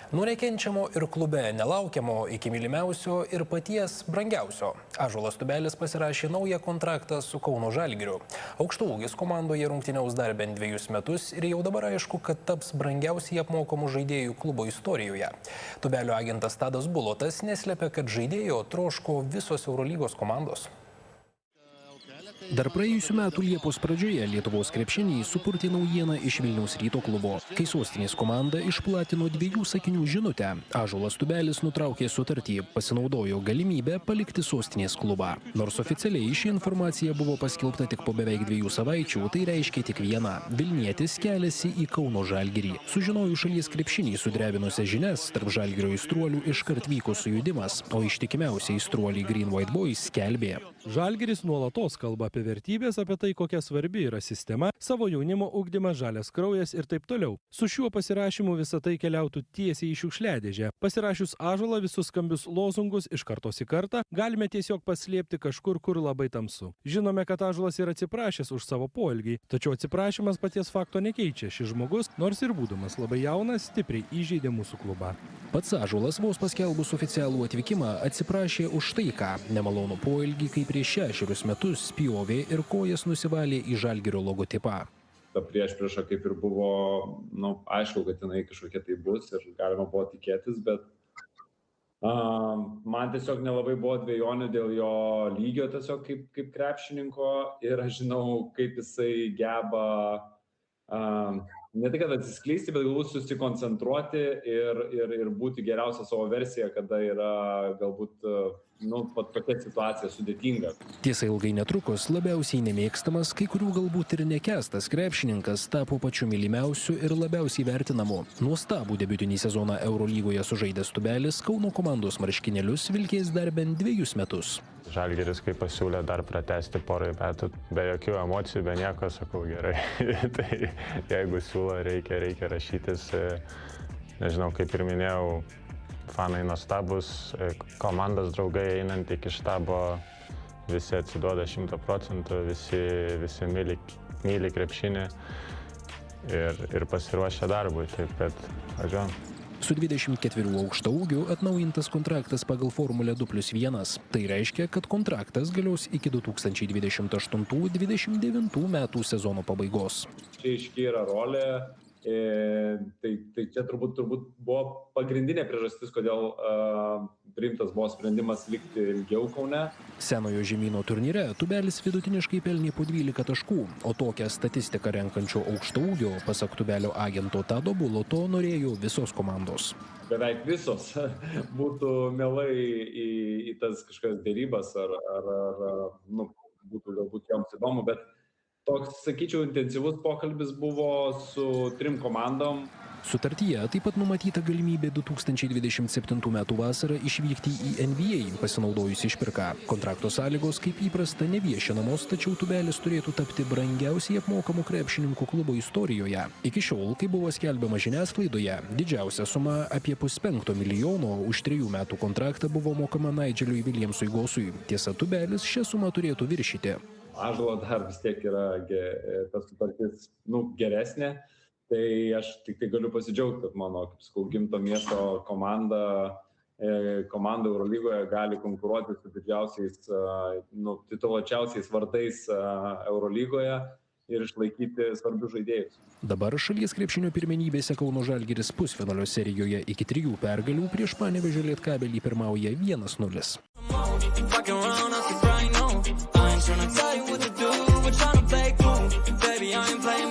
Nuo nekenčiamo ir klube nelaukiamo iki mylimiausio ir paties brangiausio. Ąžuolas Tubelis pasirašė naują kontraktą su Kauno Žalgiriu. Aukštaūgis komandoje rungtyniaus dar bent 2 metus ir jau dabar aišku, kad taps brangiausiai apmokamų žaidėjų klubo istorijoje. Tubelio agentas Tadas Bulotas neslėpia, kad žaidėjo troško visos Eurolygos komandos. Dar praėjusių metų Liepos pradžioje Lietuvos krepšinį supurtė naujiena iš Vilniaus Ryto klubo, kai sostinės komanda išplatino 2 sakinių žinutę. Ąžuolas Tubelis nutraukė sutartį, pasinaudojo galimybę palikti sostinės klubą. Nors oficialiai ši informacija buvo paskelbta tik po beveik 2 savaičių, tai reiškia tik vieną. Vilnietis keliasi į Kauno Žalgirį. Sužinojus šalies krepšinį sudrebinusias žinias, tarp Žalgirio aistruolių iškart vyko sujudimas, o ištikimiausiai aistruoliai Green White Boys skelbė. Žalgiris nuolatos kalba apie vertybės, apie tai, kokia svarbi yra sistema, savo jaunimo ugdymas, žalias kraujas ir taip toliau. Su šiuo pasirašymu visą tai keliautų tiesiai į šiukšliadėžę. Pasirašius Ąžuolą visus skambius lozungus iš kartos į kartą galime tiesiog paslėpti kažkur, kur labai tamsu. Žinome, kad Ąžuolas yra atsiprašęs už savo poelgį, tačiau atsiprašymas paties fakto nekeičia. Šis žmogus, nors ir būdamas labai jaunas, stipriai įžeidė mūsų klubą. Pats Ąžuolas vos paskelbus oficialų atvykimą atsiprašė už tai, ką nemalonų poelgį, kai prieš 6 metus spjovė ir kojas nusivalė į Žalgirio logotipą. Ta priešprieša kaip ir buvo, aišku, kad jinai kažkokia tai bus ir galima buvo tikėtis, bet man tiesiog nelabai buvo dvejonių dėl jo lygio tiesiog kaip krepšininko ir aš žinau, kaip jisai geba ne tik, kad atsiskleisti, bet galbūt susikoncentruoti ir būti geriausia savo versija, kada yra galbūt tokia situacija sudėtinga. Tiesa, ilgai netrukus labiausiai nemėgstamas, kai kurių galbūt ir nekęstas krepšininkas tapo pačiu mylimiausiu ir labiausiai vertinamu. Nuostabų debiutinį sezoną Eurolygoje sužaidęs Tubelis Kauno komandos marškinėlius vilkės dar bent 2 metus. Žalgiris, kai pasiūlė dar pratęsti porai metų, be jokių emocijų, be nieko, sakau, gerai. Tai jeigu siūlo, reikia rašytis. Nežinau, kaip ir minėjau, fanai nuostabus, komandos draugai einant iki štabo, visi atsiduoda 100%, visi myli krepšinį ir pasiruošę darbui, taip kad važiuojam. Su 24 aukštaūgiu atnaujintas kontraktas pagal Formulę 2+1. Tai reiškia, kad kontraktas galios iki 2028-2029 metų sezono pabaigos. Čia aiškiai yra rolė, tai čia turbūt buvo pagrindinė priežastis, kodėl priimtas buvo sprendimas likti ilgiau Kaune. Senojo žemyno turnyre Tubelis vidutiniškai pelnė po 12 taškų, o tokią statistiką renkančio aukštaūgio, pasak Tubelio agento Tado Buloto, norėjo visos komandos. Beveik visos būtų mielai į tas kažkokias dėrybas ar būtų galbūt joms įdomu, bet toks, sakyčiau, intensyvus pokalbis buvo su 3 komandom. Sutartyje taip pat numatyta galimybė 2027 metų vasarą išvykti į NBA, pasinaudojus išpirką. Kontrakto sąlygos kaip įprasta neviešinamos, tačiau Tubelis turėtų tapti brangiausiai apmokamų krepšininkų klubo istorijoje. Iki šiol, kai buvo skelbiama žiniasklaidoje, didžiausia suma apie $500 milijono už 3 metų kontraktą buvo mokama Nigeliui Williamsui Gosui. Tiesa, Tubelis šią sumą turėtų viršyti. Ąžuolo dar vis tiek yra ta sutartis geresnė, tai aš tik tai galiu pasidžiaugti, kad mano, kaip sakau, gimto miesto komanda Eurolygoje gali konkuruoti su didžiausiais, tituluočiausiais vardais Eurolygoje ir išlaikyti svarbius žaidėjus. Dabar šalies krepšinio pirmenybėse Kauno Žalgiris pusfinalio serijoje iki 3 pergalių prieš Panevėžio Lietkabelį pirmauja 1-0. Trying to tell you what to do, we're trying to play cool. Baby, I ain't playing